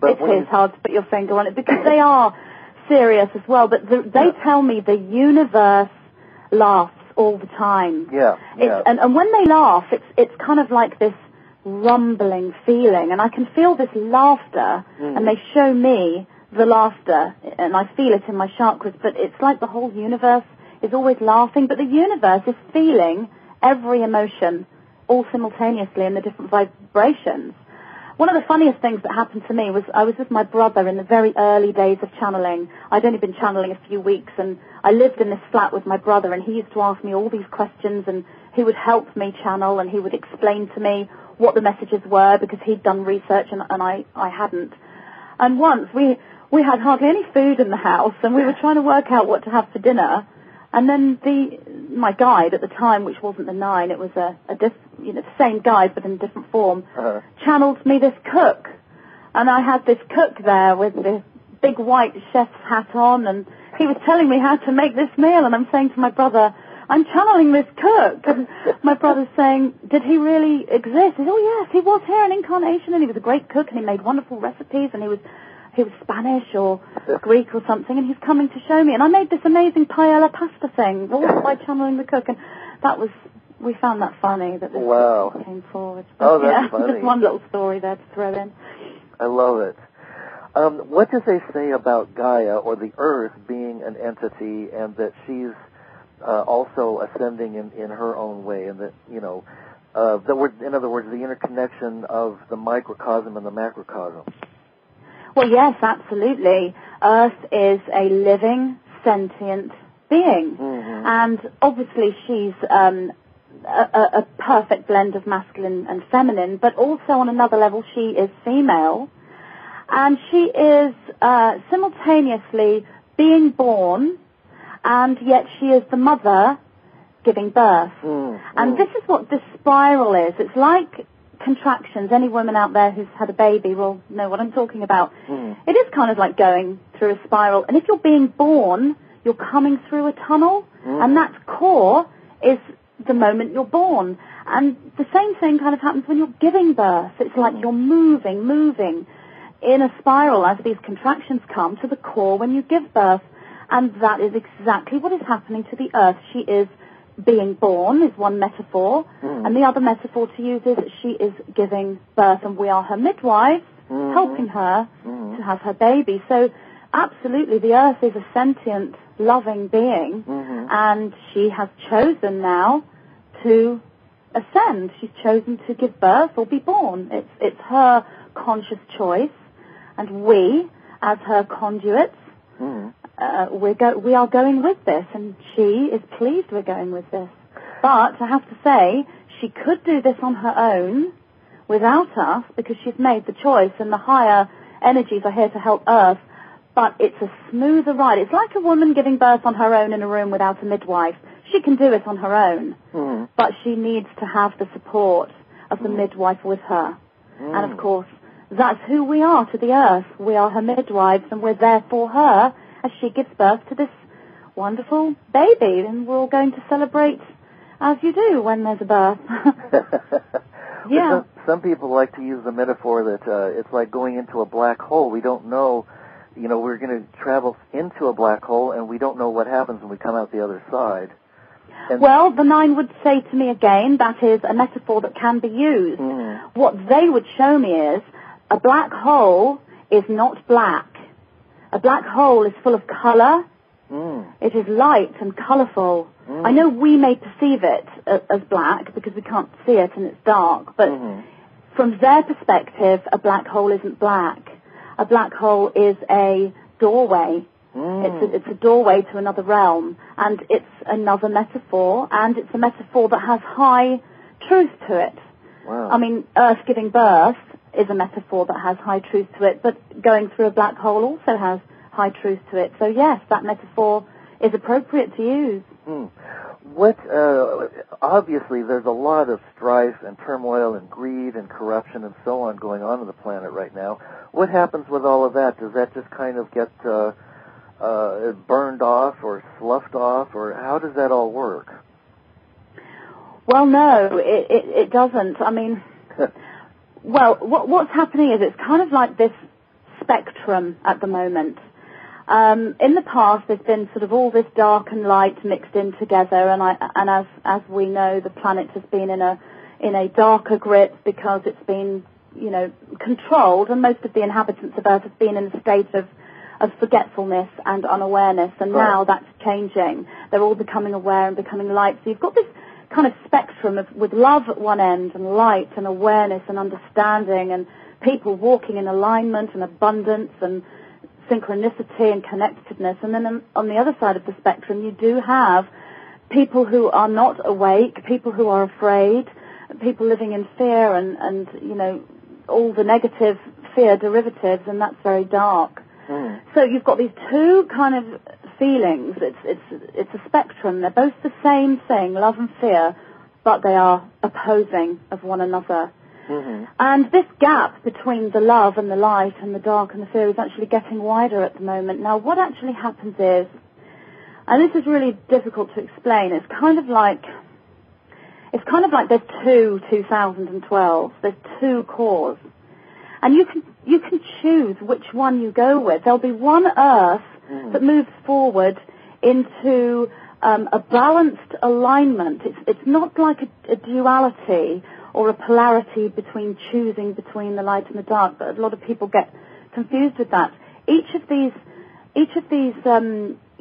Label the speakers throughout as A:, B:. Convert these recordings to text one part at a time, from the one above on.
A: It is hard to put your finger on it because they are serious as well, but they tell me the universe laughs all the time.
B: Yeah.
A: And when they laugh, it's kind of like this rumbling feeling, and I can feel this laughter, and they show me the laughter, and I feel it in my chakras, but it's like the whole universe is always laughing, but the universe is feeling every emotion all simultaneously in the different vibrations. One of the funniest things that happened to me was I was with my brother in the very early days of channeling. I'd only been channeling a few weeks, and I lived in this flat with my brother, and he used to ask me all these questions, and he would help me channel, and he would explain to me what the messages were because he'd done research and I hadn't. And once we had hardly any food in the house, and we were trying to work out what to have for dinner, and then my guide at the time, which wasn't the 9, it was the same guide but in a different form, channeled me this cook. And I had this cook there with this big white chef's hat on, and he was telling me how to make this meal, and I'm saying to my brother, I'm channeling this cook. And my brother's saying, did he really exist? He said, oh yes, he was here in incarnation, and he was a great cook, and he made wonderful recipes, and he was Spanish or Greek or something, and he's coming to show me. And I made this amazing paella pasta thing, all by channeling the cook, and we found that funny that this came forward. But,
B: that's funny.
A: Just one little story there to throw in.
B: I love it. What does they say about Gaia, or the Earth, being an entity, and that she's also ascending in her own way, and that, in other words, the interconnection of the microcosm and the macrocosm?
A: Well, yes, absolutely. Earth is a living, sentient being. And obviously she's a perfect blend of masculine and feminine, but also on another level she is female. And she is simultaneously being born, and yet she is the mother giving birth. And this is what this spiral is. It's like contractions. Any woman out there who's had a baby will know what I'm talking about. It is kind of like going through a spiral. And if you're being born, you're coming through a tunnel, and that core is the moment you're born. And the same thing kind of happens when you're giving birth. It's like you're moving in a spiral as these contractions come to the core when you give birth. And that is exactly what is happening to the Earth. She is being born is one metaphor, and the other metaphor to use is that she is giving birth, and we are her midwives, helping her to have her baby. So absolutely, the Earth is a sentient, loving being, and she has chosen now to ascend. She's chosen to give birth or be born. It's her conscious choice, and we, as her conduits, we are going with this, and she is pleased we're going with this. But I have to say, she could do this on her own without us, because she's made the choice, and the higher energies are here to help Earth, but it's a smoother ride. It's like a woman giving birth on her own in a room without a midwife. She can do it on her own, but she needs to have the support of the midwife with her. And of course, that's who we are to the Earth. We are her midwives, and we're there for her as she gives birth to this wonderful baby, and we're all going to celebrate as you do when there's a birth.
B: Some people like to use the metaphor that it's like going into a black hole. We don't know, we're going to travel into a black hole, and we don't know what happens when we come out the other side. And
A: well, the 9 would say to me again, that is a metaphor that can be used. What they would show me is a black hole is not black. A black hole is full of color. It is light and colorful. I know we may perceive it as black because we can't see it and it's dark, but from their perspective, a black hole isn't black. A black hole is a doorway. It's a doorway to another realm, and it's another metaphor, and it's a metaphor that has high truth to it.
B: Wow.
A: I mean, Earth giving birth is a metaphor that has high truth to it, but going through a black hole also has high truth to it. So yes, that metaphor is appropriate to use.
B: Obviously there's a lot of strife and turmoil and greed and corruption and so on going on the planet right now. What happens with all of that? Does that just kind of get burned off or sloughed off, or how does that all work?
A: Well, no, it doesn't. I mean, well, what's happening is it's kind of like this spectrum at the moment. In the past, there's been sort of all this dark and light mixed in together, and as we know, the planet has been in a darker grip because it's been, you know, controlled, and most of the inhabitants of Earth have been in a state of forgetfulness and unawareness, and now that's changing. They're all becoming aware and becoming light. So you've got this kind of spectrum with love at one end and light and awareness and understanding and people walking in alignment and abundance and synchronicity and connectedness. And then on the other side of the spectrum, you do have people who are not awake, people who are afraid, people living in fear and you know, all the negative fear derivatives, and that's very dark. So you've got these two kind of feelings. It's a spectrum. They're both the same thing, love and fear, but they are opposing of one another. And this gap between the love and the light and the dark and the fear is actually getting wider at the moment. Now, what actually happens is, and this is really difficult to explain, it's kind of like there's two 2012. There's two cores. And you can choose which one you go with. There'll be one Earth that moves forward into a balanced alignment. It's not like a duality or a polarity between choosing between the light and the dark, but a lot of people get confused with that. Each of these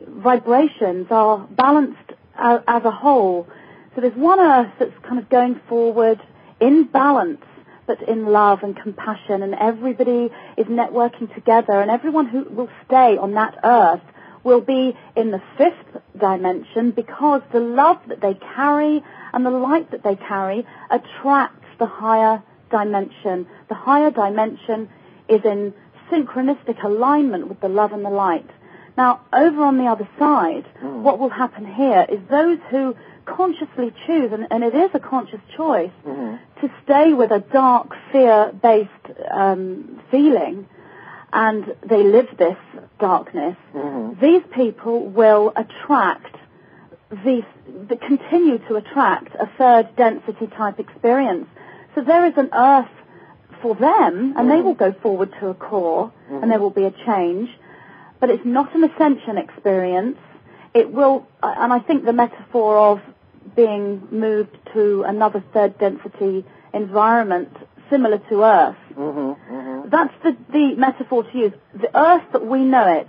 A: vibrations are balanced as a whole. So there's one Earth that's kind of going forward in balance, but in love and compassion, and everybody is networking together, and everyone who will stay on that Earth will be in the fifth dimension, because the love that they carry and the light that they carry attracts the higher dimension. The higher dimension is in synchronistic alignment with the love and the light. Now, over on the other side, what will happen here is those who consciously choose, and it is a conscious choice, to stay with a dark, fear-based feeling, and they live this darkness, these people will attract continue to attract a third density type experience. So there is an Earth for them, and they will go forward to a core, and there will be a change, but it's not an ascension experience. It will, and I think the metaphor of being moved to another third density environment similar to Earth, that's the metaphor to use. The Earth that we know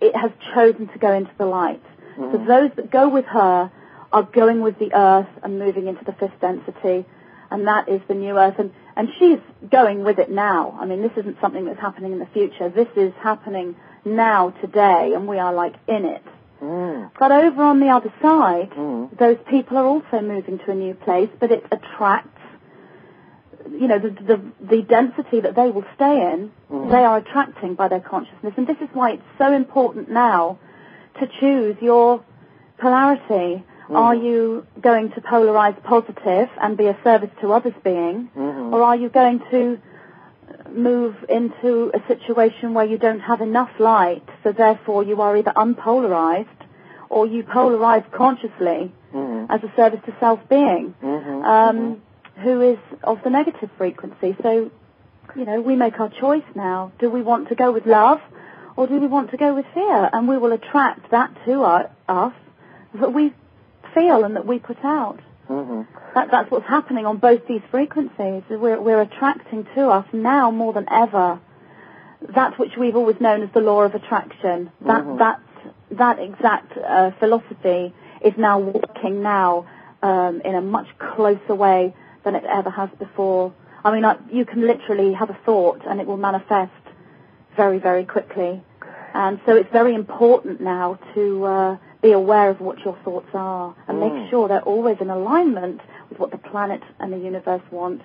A: it has chosen to go into the light. So those that go with her are going with the Earth and moving into the fifth density, and that is the new Earth. And she's going with it now. I mean, this isn't something that's happening in the future. This is happening now, today, and we are like in it. But over on the other side, those people are also moving to a new place, but it attracts, you know, the density that they will stay in, they are attracting by their consciousness. And this is why it's so important now to choose your polarity. Are you going to polarize positive and be a service to others being, or are you going to move into a situation where you don't have enough light, so therefore you are either unpolarized or you polarize consciously as a service to self-being, who is of the negative frequency. So, you know, we make our choice now. Do we want to go with love, or do we want to go with fear? And we will attract that to us that we feel and that we put out. That's what's happening on both these frequencies. We're attracting to us now more than ever that which we've always known as the law of attraction. That exact philosophy is now working now in a much closer way than it ever has before. I mean, you can literally have a thought and it will manifest very, very quickly. And so it's very important now to be aware of what your thoughts are and make sure they're always in alignment with what the planet and the universe want